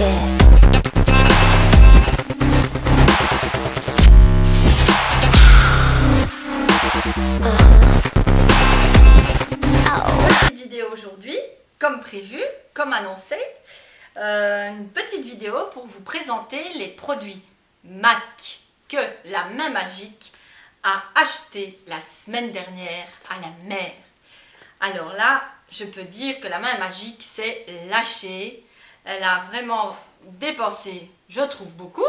Petite vidéo aujourd'hui, comme prévu, comme annoncé, une petite vidéo pour vous présenter les produits MAC que la main magique a acheté la semaine dernière à la mer. Alors là, je peux dire que la main magique s'est lâchée. Elle a vraiment dépensé, je trouve, beaucoup.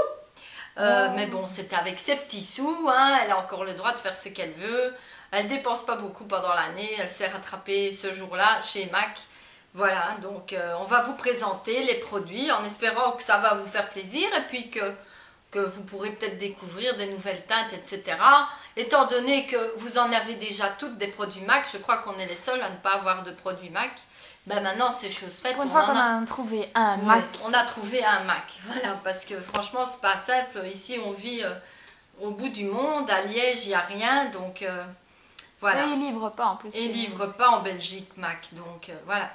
Mais bon, c'était avec ses petits sous, hein. Elle a encore le droit de faire ce qu'elle veut. Elle dépense pas beaucoup pendant l'année. Elle s'est rattrapée ce jour-là chez MAC. Voilà, donc on va vous présenter les produits en espérant que ça va vous faire plaisir et puis que vous pourrez peut-être découvrir des nouvelles teintes, etc. Étant donné que vous en avez déjà toutes des produits MAC, je crois qu'on est les seuls à ne pas avoir de produits MAC. Ben maintenant c'est chose faite. Pour une fois qu'on a trouvé un MAC. On a trouvé un MAC, voilà, parce que franchement c'est pas simple. Ici on vit au bout du monde, à Liège il n'y a rien, donc voilà. Et ils livrent pas en plus. Et ils livrent pas en Belgique MAC, donc voilà.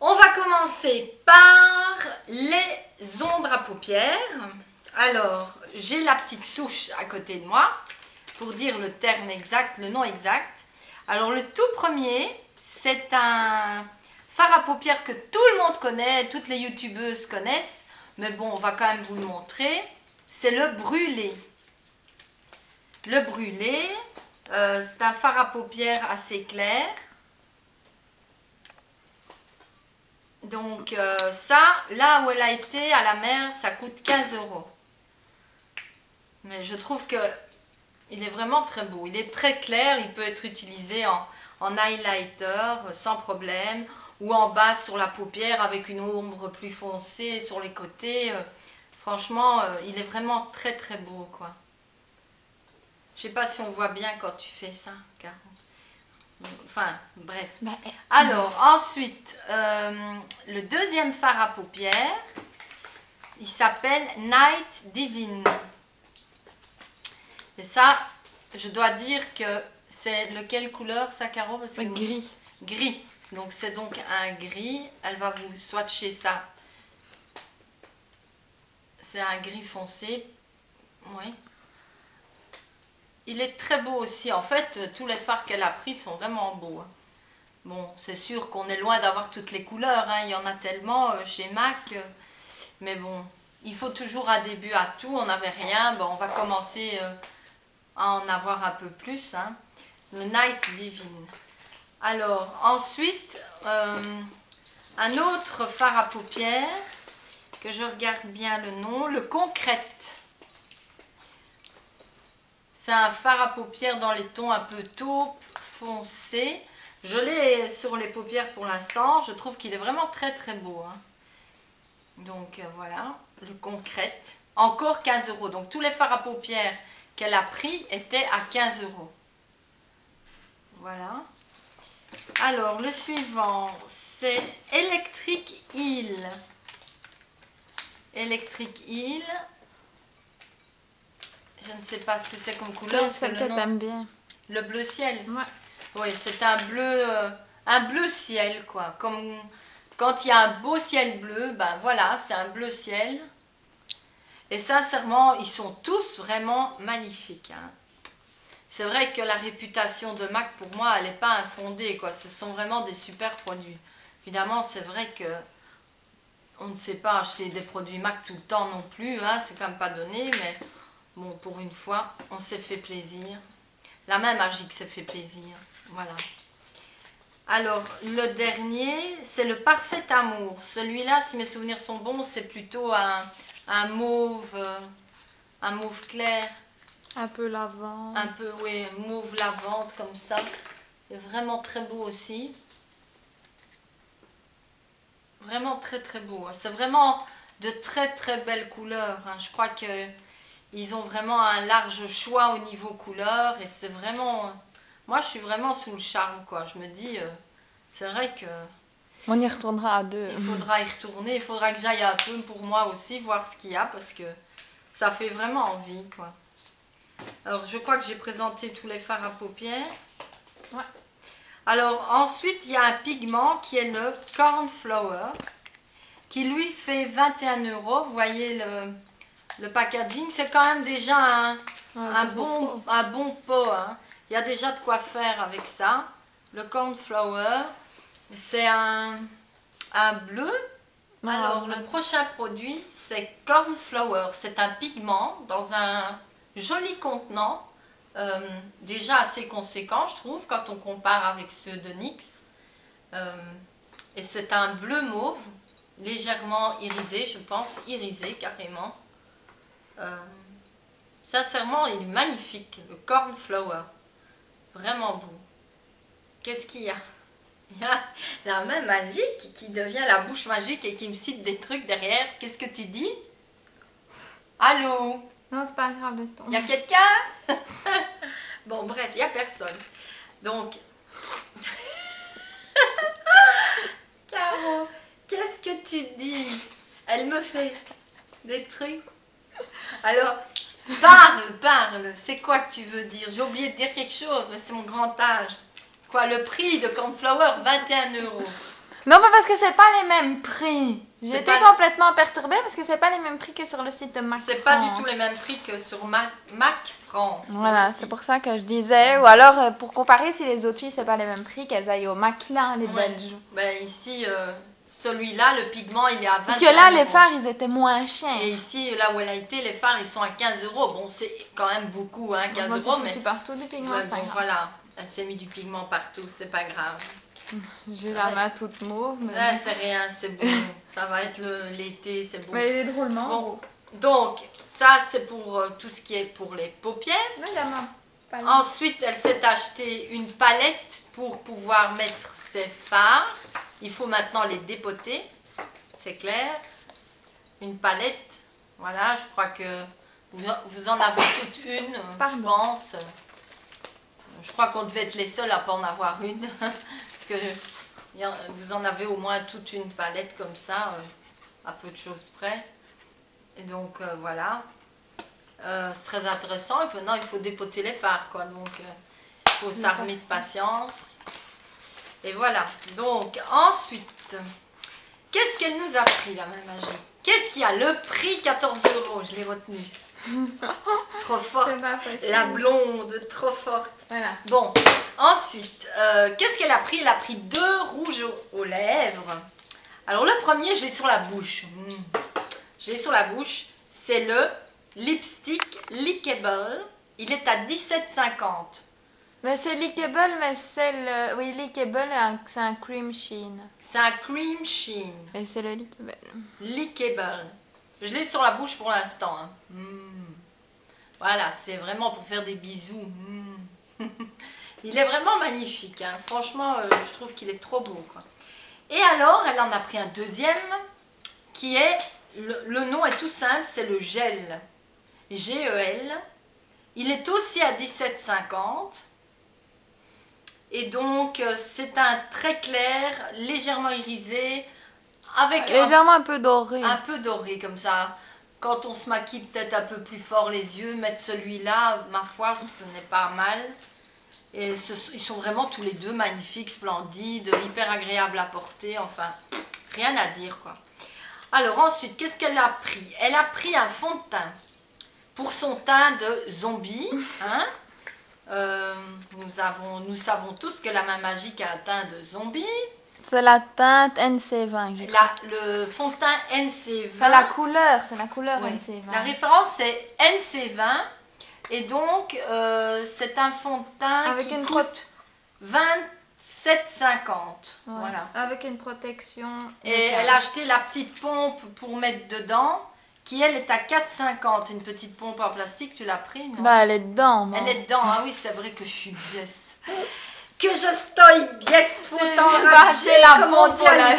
On va commencer par les ombres à paupières. Alors, j'ai la petite souche à côté de moi pour dire le terme exact, le nom exact. Alors, le tout premier, c'est un fard à paupières que tout le monde connaît, toutes les youtubeuses connaissent. Mais bon, on va quand même vous le montrer. C'est le brûlé. Le brûlé, c'est un fard à paupières assez clair. Donc ça, là où elle a été à la mer, ça coûte 15 €. Mais je trouve que il est vraiment très beau. Il est très clair, il peut être utilisé en highlighter sans problème. Ou en bas sur la paupière avec une ombre plus foncée sur les côtés. Franchement, il est vraiment très très beau, quoi. Je sais pas si on voit bien quand tu fais ça, Caro. Enfin, bref. Alors, ensuite, le deuxième fard à paupières, il s'appelle Night Divine. Et ça, je dois dire que c'est lequel couleur, ça, Caro? Gris. Gris. Donc, c'est donc un gris. Elle va vous swatcher ça. C'est un gris foncé. Oui. Il est très beau aussi. En fait, tous les fards qu'elle a pris sont vraiment beaux. Hein. Bon, c'est sûr qu'on est loin d'avoir toutes les couleurs. Hein. Il y en a tellement chez MAC. Mais bon, il faut toujours un début à tout. On n'avait rien. Bon, on va commencer à en avoir un peu plus. Hein. Le Night Divine. Alors, ensuite, un autre fard à paupières, que je regarde bien le nom, le Concrète. C'est un fard à paupières dans les tons un peu taupe, foncé. Je l'ai sur les paupières pour l'instant. Je trouve qu'il est vraiment très très beau. Hein. Donc voilà, le Concrète. Encore 15 €. Donc tous les fards à paupières qu'elle a pris étaient à 15 €. Voilà. Alors le suivant, c'est Electric Eel. Electric Eel. Je ne sais pas ce que c'est comme couleur. C'est celle que t'aimes bien. Le bleu ciel. Ouais. Oui, c'est un bleu ciel, quoi. Comme quand il y a un beau ciel bleu, ben voilà, c'est un bleu ciel. Et sincèrement, ils sont tous vraiment magnifiques. Hein. C'est vrai que la réputation de MAC, pour moi, elle n'est pas infondée, quoi. Ce sont vraiment des super produits. Évidemment, c'est vrai que on ne sait pas acheter des produits MAC tout le temps non plus. Hein, c'est quand même pas donné, mais... Bon, pour une fois, on s'est fait plaisir. La main magique s'est fait plaisir. Voilà. Alors, le dernier, c'est le Parfait Amour. Celui-là, si mes souvenirs sont bons, c'est plutôt un mauve clair. Un peu lavande. Un peu, oui, mauve lavande comme ça. C'est vraiment très beau aussi. Vraiment très très beau. C'est vraiment de très très belles couleurs. Hein. Je crois que ils ont vraiment un large choix au niveau couleur et c'est vraiment... Moi, je suis vraiment sous le charme, quoi. Je me dis, c'est vrai que... On y retournera à deux. Il faudra y retourner. Il faudra que j'aille un peu pour moi aussi, voir ce qu'il y a parce que ça fait vraiment envie, quoi. Alors, je crois que j'ai présenté tous les fards à paupières. Ouais. Alors, ensuite, il y a un pigment qui est le Cornflower. qui lui fait 21 €. Vous voyez le packaging, c'est quand même déjà un bon pot. Hein. Il y a déjà de quoi faire avec ça. Le cornflower, c'est un bleu. Alors, le prochain produit, c'est cornflower. C'est un pigment dans un joli contenant, déjà assez conséquent, je trouve, quand on compare avec ceux de NYX. Et c'est un bleu mauve, légèrement irisé, je pense, irisé carrément. Sincèrement, il est magnifique, le cornflower. Vraiment beau. Qu'est-ce qu'il y a? Il y a la main magique qui devient la bouche magique et qui me cite des trucs derrière. Qu'est-ce que tu dis? Allô? Non, c'est pas grave, laisse tomber. Il y a quelqu'un? Bon, bref, il n'y a personne. Donc, Caro, qu'est-ce que tu dis? Elle me fait des trucs. Alors, parle. C'est quoi que tu veux dire? J'ai oublié de dire quelque chose, mais c'est mon grand âge. Quoi, le prix de cornflower, 21 €. Non, mais parce que c'est pas les mêmes prix. J'étais pas... complètement perturbée parce que c'est pas les mêmes prix que sur le site de Mac France. C'est pas du tout les mêmes prix que sur Mac France. Voilà, c'est pour ça que je disais. Ou alors, pour comparer si les autres filles, c'est pas les mêmes prix, qu'elles aillent au Mac là, les Belges. Ben ici, celui-là, le pigment, il est à 21 €. Parce que là, les fards, ils étaient moins chers. Et ici, là où elle a été, les fards, ils sont à 15 €. Bon, c'est quand même beaucoup, hein, 15 €. Mais partout du pigment, c'est pas grave. Voilà, elle s'est mis du pigment partout, c'est pas grave. J'ai la main toute mauve. Mais... Ah, c'est rien, c'est beau. Ça va être l'été, c'est beau. Mais il est drôlement bon. Donc, ça, c'est pour tout ce qui est pour les paupières. Oui, la main. Ensuite, elle s'est acheté une palette pour pouvoir mettre ses fards. Il faut maintenant les dépoter, c'est clair. Une palette, voilà, je crois que vous en avez toute une, je pense. Je crois qu'on devait être les seuls à pas en avoir une. Parce que vous en avez au moins toute une palette comme ça, à peu de choses près. Et donc, voilà. C'est très intéressant. Maintenant, il faut dépoter les fards, quoi. Donc, il faut s'armer de patience. Et voilà. Donc, ensuite, qu'est-ce qu'elle nous a pris, la main magique? Qu'est-ce qu'il y a? Le prix 14 €, je l'ai retenu. Trop forte. La blonde, trop forte. Voilà. Bon, ensuite, qu'est-ce qu'elle a pris? Elle a pris 2 rouges aux lèvres. Alors, le premier, je l'ai sur la bouche. Je l'ai sur la bouche. C'est le lipstick Lickable. Il est à 17,50 €. Mais c'est Lickable, mais c'est le... Oui, Lickable, c'est un cream sheen. C'est un cream sheen. Et c'est le Lickable. Lickable. Je l'ai sur la bouche pour l'instant. Hein. Voilà, c'est vraiment pour faire des bisous. Il est vraiment magnifique. Hein. Franchement, je trouve qu'il est trop beau. Quoi. Et alors, elle en a pris un deuxième qui est... Le nom est tout simple, c'est le gel. G-E-L. Il est aussi à 17,50 €. Et donc, c'est un très clair, légèrement irisé, avec légèrement un peu doré. Un peu doré, comme ça. Quand on se maquille peut-être un peu plus fort les yeux, mettre celui-là, ma foi, ce n'est pas mal. Et ils sont vraiment tous les deux magnifiques, splendides, hyper agréables à porter, enfin, rien à dire, quoi. Alors, ensuite, qu'est-ce qu'elle a pris? Elle a pris un fond de teint pour son teint de zombie, hein. Nous savons tous que la main magique a un teint de zombie. C'est la teinte NC20. Le fond de teint NC20. Enfin, la couleur, c'est la couleur NC20. La référence c'est NC20. Et donc, c'est un fond de teint avec qui une coûte 27,50 €. Voilà. Avec une protection. Et elle a acheté la petite pompe pour mettre dedans. Qui elle est à 4,50 €. Une petite pompe en plastique, tu l'as pris, non? Bah, elle est dedans, non? Elle est dedans, ah oui, c'est vrai que je suis biesse. Que je stoy biesse, faut t'enrager, comme on dit à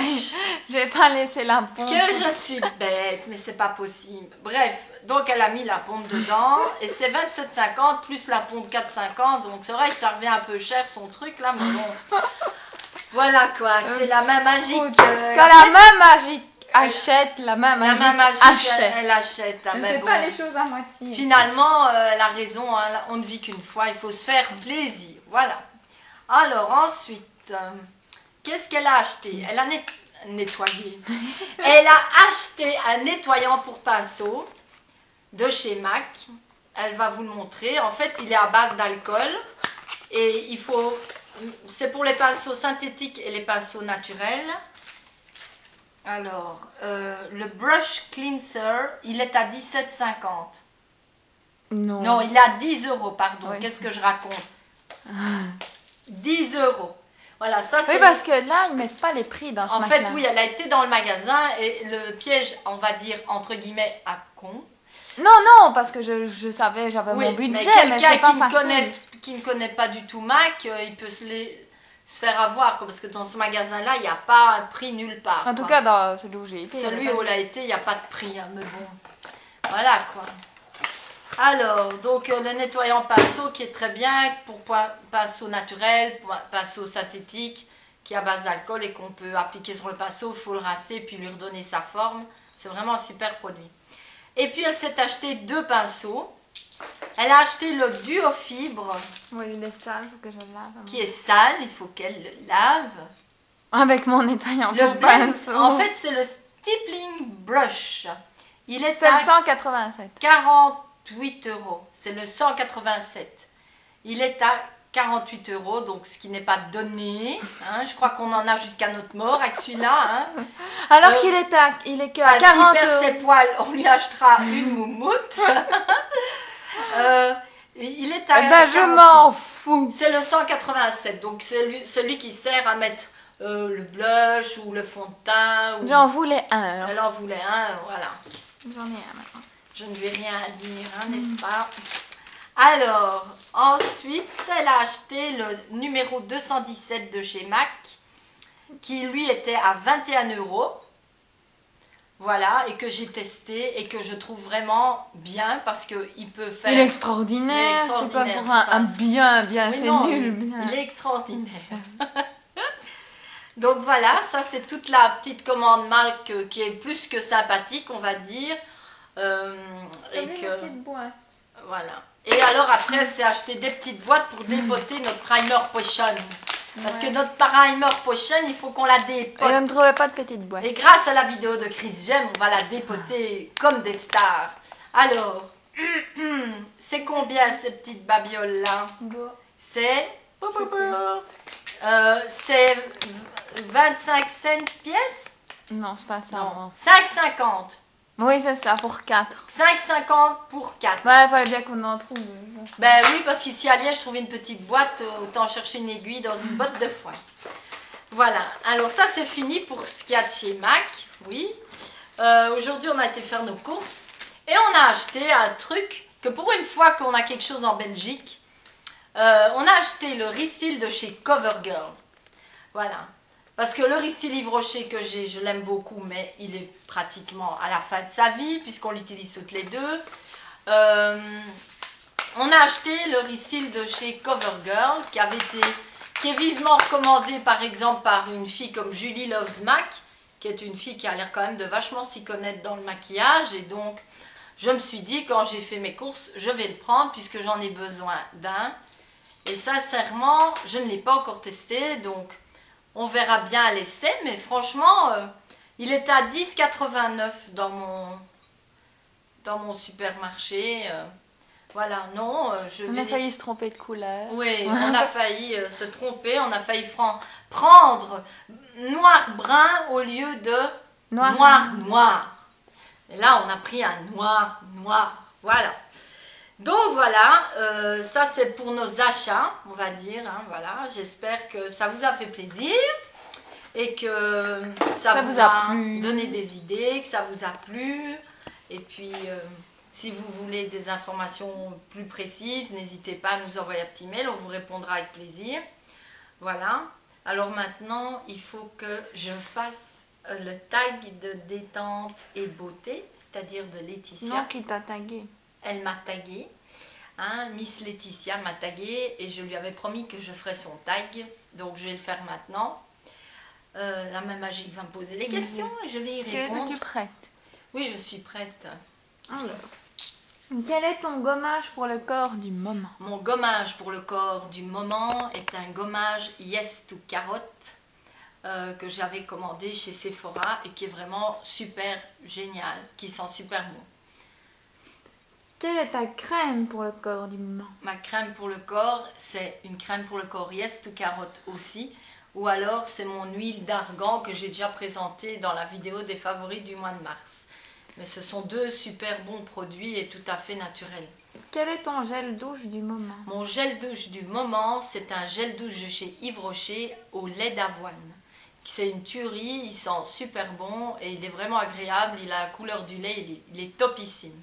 Je vais pas laisser la pompe. Que je suis bête, mais c'est pas possible. Bref, donc elle a mis la pompe dedans, et c'est 27,50 € plus la pompe 4,50 €. Donc c'est vrai que ça revient un peu cher son truc là, mais bon. Voilà quoi, c'est la main magique. Quand la main magique achète, la main magique achète. Elle achète. Elle ne fait pas les choses à moitié. Finalement, elle a raison, hein, on ne vit qu'une fois, il faut se faire plaisir. Voilà. Alors ensuite, qu'est-ce qu'elle a acheté? nettoyer. Elle a acheté un nettoyant pour pinceau de chez MAC. Elle va vous le montrer. En fait, il est à base d'alcool. Et il faut... C'est pour les pinceaux synthétiques et les pinceaux naturels. Alors, le brush cleanser, il est à 17,50. Non. Non, il est à 10 euros, pardon. Oui. Qu'est-ce que je raconte? 10 euros. Voilà, ça c'est... Oui, parce que là, ils mettent pas les prix dans ce En fait, magasin. oui, elle a été dans le magasin et le piège, on va dire, entre guillemets, à con. Non, non, parce que je savais, j'avais Oui, mon budget, mais mais quelqu'un c'est pas facile. qui ne connaît pas du tout MAC, il peut se faire avoir, quoi, parce que dans ce magasin-là, il n'y a pas un prix nulle part. En tout quoi. cas, dans celui où j'ai été. Celui où elle a été, il n'y a pas de prix, hein, mais bon. Voilà, quoi. Alors, donc le nettoyant pinceau qui est très bien pour pinceau naturel, pinceau synthétique, qui est à base d'alcool et qu'on peut appliquer sur le pinceau, il faut le rincer puis lui redonner sa forme. C'est vraiment un super produit. Et puis elle s'est acheté 2 pinceaux. Elle a acheté le Duo Fibre. Oui, il est sale, faut que je le lave. Qui est sale, il faut qu'elle le lave. Avec mon nettoyant Le pour blend, pinceau. en fait, c'est le Stippling Brush. Il est c'est le à 187. 48 euros. C'est le 187. Il est à 48 euros, donc ce qui n'est pas donné. Hein. Je crois qu'on en a jusqu'à notre mort avec celui-là. Hein. Alors qu'il est que à 40 s'il perd ses euros. poils, on lui achètera une moumoute. Il est à Eh ben, je 48. m'en fous. C'est le 187, donc c'est celui qui sert à mettre le blush ou le fond de teint. Ou... J'en voulais un. Alors. Elle en voulait un, voilà. J'en ai un maintenant. Je ne vais rien dire, hein, n'est-ce pas? Alors, ensuite, elle a acheté le numéro 217 de chez MAC, qui lui était à 21 euros. Voilà, et que j'ai testé et que je trouve vraiment bien parce qu'il peut faire... Il est extraordinaire. C'est pas pour un bien, Oui, c'est non, nul. Bien. Il est extraordinaire. Donc voilà, ça c'est toute la petite commande MAC qui est plus que sympathique, on va dire. Et que... Voilà. Et alors après, elle s'est acheté des petites boîtes pour dépoter notre primer potion. Parce que notre primer potion, il faut qu'on la dépote. Et on ne trouvait pas de petite boîte. Et grâce à la vidéo de Chris Gem, on va la dépoter comme des stars. Alors, c'est combien ces petites babioles-là? C'est... c'est 25 cents pièce? Non, c'est pas ça. Non. 5,50. Oui, c'est ça, pour 4. 5,50 pour 4. Ouais, il fallait bien qu'on en trouve. Ben oui, parce qu'ici à Liège, je trouvais une petite boîte, autant chercher une aiguille dans une botte de foin. Voilà, alors ça c'est fini pour ce qu'il y a de chez MAC, oui. Aujourd'hui, on a été faire nos courses et on a acheté un truc que pour une fois qu'on a quelque chose en Belgique, on a acheté le Reseal de chez CoverGirl. Voilà. Parce que le Reseal Yves Rocher que j'ai, je l'aime beaucoup, mais il est pratiquement à la fin de sa vie, puisqu'on l'utilise toutes les deux. On a acheté le Reseal de chez CoverGirl, qui est vivement recommandé par exemple par une fille comme Julie Loves Mac, qui est une fille qui a l'air quand même de vachement s'y connaître dans le maquillage. Et donc, je me suis dit, quand j'ai fait mes courses, je vais le prendre, puisque j'en ai besoin d'un. Et sincèrement, je ne l'ai pas encore testé, donc... On verra bien à l'essai, mais franchement, il était à 10,89 dans mon supermarché. Voilà, non, On a failli se tromper de couleur. Oui, on a failli se tromper, on a failli prendre noir-brun au lieu de noir-noir. Et là, on a pris un noir-noir, voilà. Donc voilà, ça c'est pour nos achats, on va dire, hein, voilà. J'espère que ça vous a fait plaisir et que ça vous a donné des idées, que ça vous a plu. Et puis, si vous voulez des informations plus précises, n'hésitez pas à nous envoyer un petit mail, on vous répondra avec plaisir. Voilà, alors maintenant, il faut que je fasse le tag de détente et beauté, c'est-à-dire de Laetitia. Non, qui t'a tagué. Elle m'a tagué, hein, Miss Laetitia m'a tagué et je lui avais promis que je ferais son tag, donc je vais le faire maintenant. La main magique va me poser les questions et je vais y répondre. Es-tu prête? Oui, je suis prête. Alors, quel est ton gommage pour le corps du moment? Mon gommage pour le corps du moment est un gommage Yes to Carotte que j'avais commandé chez Sephora et qui est vraiment super génial, qui sent super bon. Quelle est ta crème pour le corps du moment? Ma crème pour le corps, c'est une crème pour le corps Yes to Carotte aussi. Ou alors c'est mon huile d'argan que j'ai déjà présentée dans la vidéo des favoris du mois de mars. Mais ce sont deux super bons produits et tout à fait naturels. Quel est ton gel douche du moment? Mon gel douche du moment, c'est un gel douche de chez Yves Rocher au lait d'avoine. C'est une tuerie, il sent super bon et il est vraiment agréable. Il a la couleur du lait, il est topissime.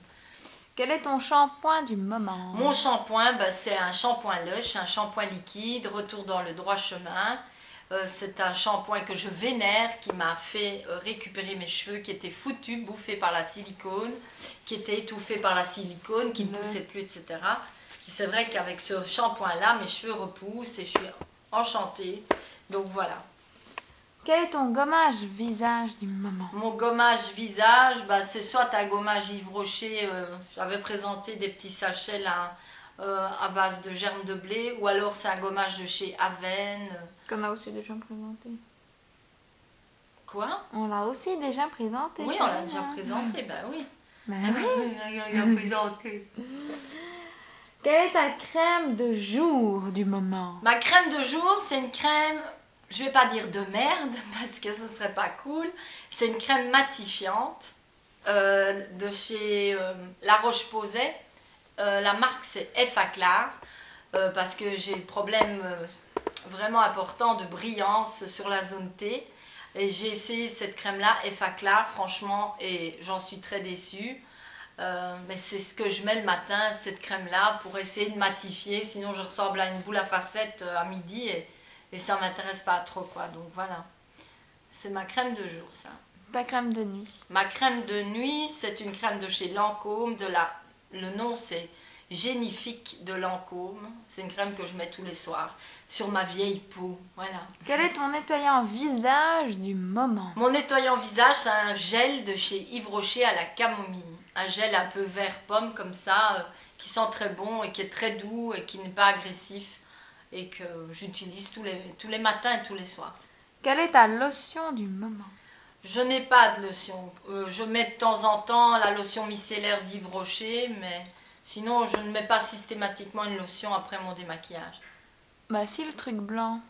Quel est ton shampoing du moment? Mon shampoing, c'est un shampoing Lush, un shampoing liquide, retour dans le droit chemin. C'est un shampoing que je vénère, qui m'a fait récupérer mes cheveux qui étaient foutus, bouffés par la silicone, qui étaient étouffés par la silicone, qui ne poussaient plus, etc. Et c'est vrai qu'avec ce shampoing-là, mes cheveux repoussent et je suis enchantée. Donc voilà. Quel est ton gommage visage du moment? Mon gommage visage, c'est soit un gommage Yves Rocher, j'avais présenté des petits sachets là, à base de germes de blé, ou alors c'est un gommage de chez Aven. Qu'on a aussi déjà présenté. Quoi? On l'a aussi déjà présenté. Oui, on l'a déjà présenté, oui. Ben oui. On l'a présenté. Quelle est ta crème de jour du moment? Ma crème de jour, c'est une crème, je vais pas dire de merde, parce que ce serait pas cool. C'est une crème matifiante de chez La Roche-Posay. La marque, c'est Effaclar, parce que j'ai le problème vraiment important de brillance sur la zone T. Et j'ai essayé cette crème-là, Effaclar, franchement, et j'en suis très déçue. Mais c'est ce que je mets le matin, cette crème-là, pour essayer de matifier. Sinon, je ressemble à une boule à facettes à midi et ça ne m'intéresse pas trop, quoi. Donc voilà, c'est ma crème de jour, ça. Ta crème de nuit? Ma crème de nuit, c'est une crème de chez Lancôme. Le nom, c'est Génifique de Lancôme. C'est une crème que je mets tous les soirs sur ma vieille peau. Voilà. Quel est ton nettoyant visage du moment? Mon nettoyant visage, c'est un gel de chez Yves Rocher à la camomille. Un gel un peu vert pomme comme ça, qui sent très bon et qui est très doux et qui n'est pas agressif et que j'utilise tous les matins et tous les soirs. Quelle est ta lotion du moment? Je n'ai pas de lotion. Je mets de temps en temps la lotion micellaire d'Yves Rocher, mais sinon je ne mets pas systématiquement une lotion après mon démaquillage. Bah si, le truc blanc.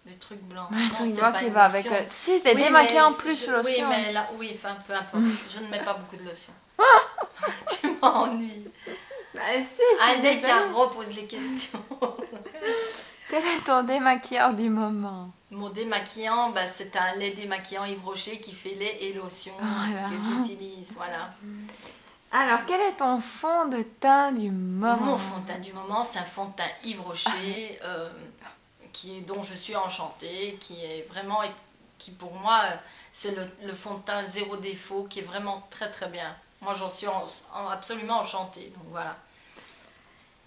Le truc blanc. Le Non, truc c'est blanc pas qui une va avec lotion. le... Si, c'est Oui, démaquillant mais plus je- lotion. Oui, mais là, oui, enfin, peu importe. Je ne mets pas beaucoup de lotion. Tu m'ennuies. Bah si, je suis Allez, désolée. Caro, pose les questions. Quel est ton démaquilleur du moment? Mon démaquillant, c'est un lait démaquillant Yves Rocher qui fait lait et lotion Voilà. que j'utilise. Voilà. Alors, quel est ton fond de teint du moment? Mon fond de teint du moment, c'est un fond de teint Yves Rocher dont je suis enchantée, qui est vraiment, qui pour moi, c'est le fond de teint zéro défaut, qui est vraiment très très bien. Moi, j'en suis absolument enchantée. Donc voilà.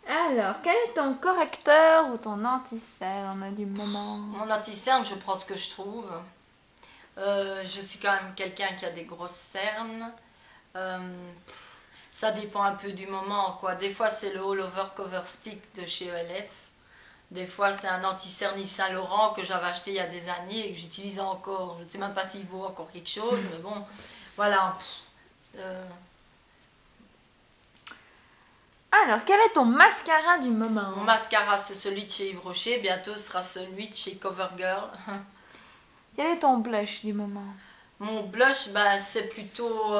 Alors, quel est ton correcteur ou ton anti-cerne du moment? Mon anti-cerne, je prends ce que je trouve. Je suis quand même quelqu'un qui a des grosses cernes. Ça dépend un peu du moment, quoi. Des fois, c'est le All Over Cover Stick de chez ELF. Des fois, c'est un anti-cerne Yves Saint Laurent que j'avais acheté il y a des années et que j'utilise encore. Je ne sais même pas s'il vaut encore quelque chose, mais bon, voilà. Alors, quel est ton mascara du moment? Mon mascara, c'est celui de chez Yves Rocher. Bientôt, ce sera celui de chez CoverGirl. Quel est ton blush du moment? Mon blush, c'est plutôt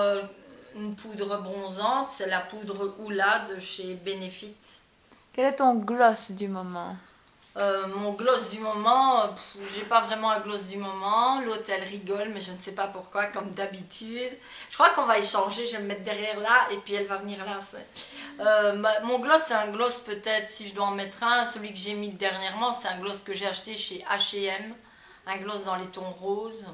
une poudre bronzante. C'est la poudre Oula de chez Benefit. Quel est ton gloss du moment? Mon gloss du moment, j'ai pas vraiment un gloss du moment. L'autre, elle rigole, mais je ne sais pas pourquoi, comme d'habitude. Je crois qu'on va échanger, je vais me mettre derrière là et puis elle va venir là. Mon gloss, c'est un gloss peut-être, si je dois en mettre un. Celui que j'ai mis dernièrement, c'est un gloss que j'ai acheté chez H&M. Un gloss dans les tons roses.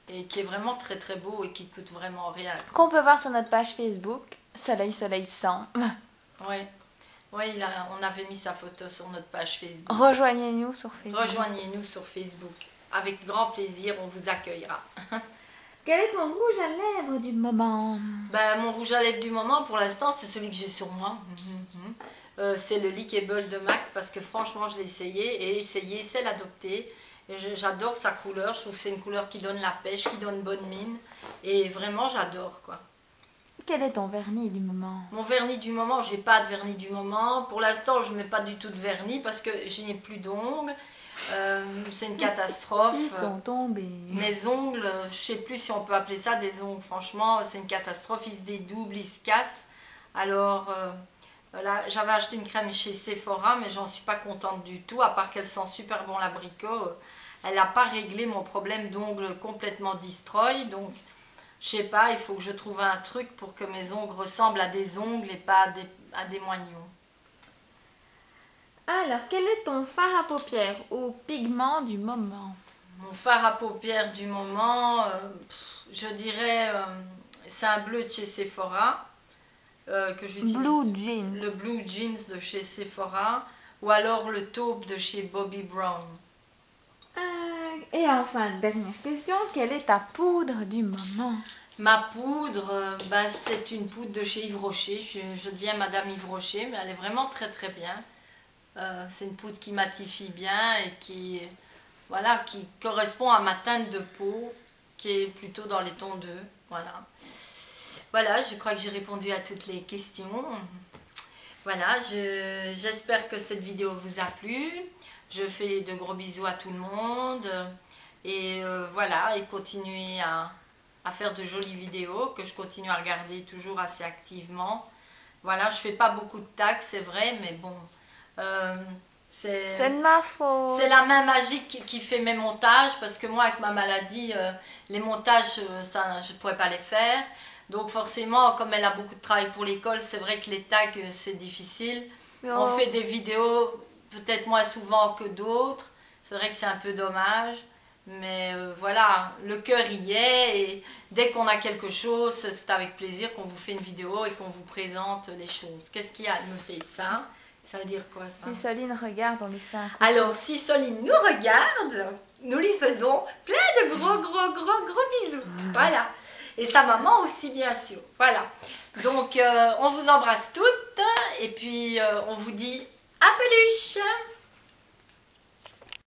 Et qui est vraiment très très beau et qui coûte vraiment rien. Qu'on peut voir sur notre page Facebook. Soleil, soleil, sang. Ouais. Oui, on avait mis sa photo sur notre page Facebook. Rejoignez-nous sur Facebook. Rejoignez-nous sur Facebook. Avec grand plaisir, on vous accueillera. Quel est ton rouge à lèvres du moment? Mon rouge à lèvres du moment, pour l'instant, c'est celui que j'ai sur moi. C'est le Lickable de MAC parce que franchement, je l'ai essayé et essayer, c'est l'adopter. Et j'adore sa couleur, je trouve que c'est une couleur qui donne la pêche, qui donne bonne mine. Et vraiment, j'adore quoi. Quel est ton vernis du moment? Mon vernis du moment, j'ai pas de vernis du moment. Pour l'instant, je mets pas du tout de vernis parce que je n'ai plus d'ongles. C'est une catastrophe. Ils sont tombés. Mes ongles, je sais plus si on peut appeler ça des ongles. Franchement, c'est une catastrophe. Ils se dédoublent, ils se cassent. Alors, voilà, j'avais acheté une crème chez Sephora, mais j'en suis pas contente du tout. À part qu'elle sent super bon l'abricot, elle n'a pas réglé mon problème d'ongles complètement destroy. Donc, je sais pas, il faut que je trouve un truc pour que mes ongles ressemblent à des ongles et pas à des moignons. Alors, quel est ton fard à paupières ou pigment du moment? Mon fard à paupières du moment, je dirais, c'est un bleu de chez Sephora que j'utilise. Blue Jeans. Le Blue Jeans de chez Sephora ou alors le taupe de chez Bobbi Brown. Et enfin, dernière question, quelle est ta poudre du moment? Ma poudre, bah, c'est une poudre de chez Yves Rocher. Je deviens Madame Yves Rocher, mais elle est vraiment très très bien. C'est une poudre qui matifie bien et qui, voilà, qui correspond à ma teinte de peau, qui est plutôt dans les tons 2. Voilà. Voilà, je crois que j'ai répondu à toutes les questions. Voilà, j'espère que cette vidéo vous a plu. Je fais de gros bisous à tout le monde. Et voilà, et continuez à faire de jolies vidéos que je continue à regarder toujours assez activement. Voilà, je fais pas beaucoup de tags, c'est vrai, mais bon, c'est de ma faute. C'est la main magique qui fait mes montages, parce que moi, avec ma maladie, les montages, ça, je ne pourrais pas les faire. Donc forcément, comme elle a beaucoup de travail pour l'école, c'est vrai que les tags, c'est difficile. On fait des vidéos peut-être moins souvent que d'autres. C'est vrai que c'est un peu dommage. Mais voilà, le cœur y est. Et dès qu'on a quelque chose, c'est avec plaisir qu'on vous fait une vidéo et qu'on vous présente les choses. Qu'est-ce qu'il y a? Elle me fait ça. Ça veut dire quoi ça? Si Soline regarde, on lui fait un coup. Alors, si Soline nous regarde, nous lui faisons plein de gros bisous. Voilà. Et sa maman aussi, bien sûr. Voilà. Donc, on vous embrasse toutes. Et puis, on vous dit à peluche.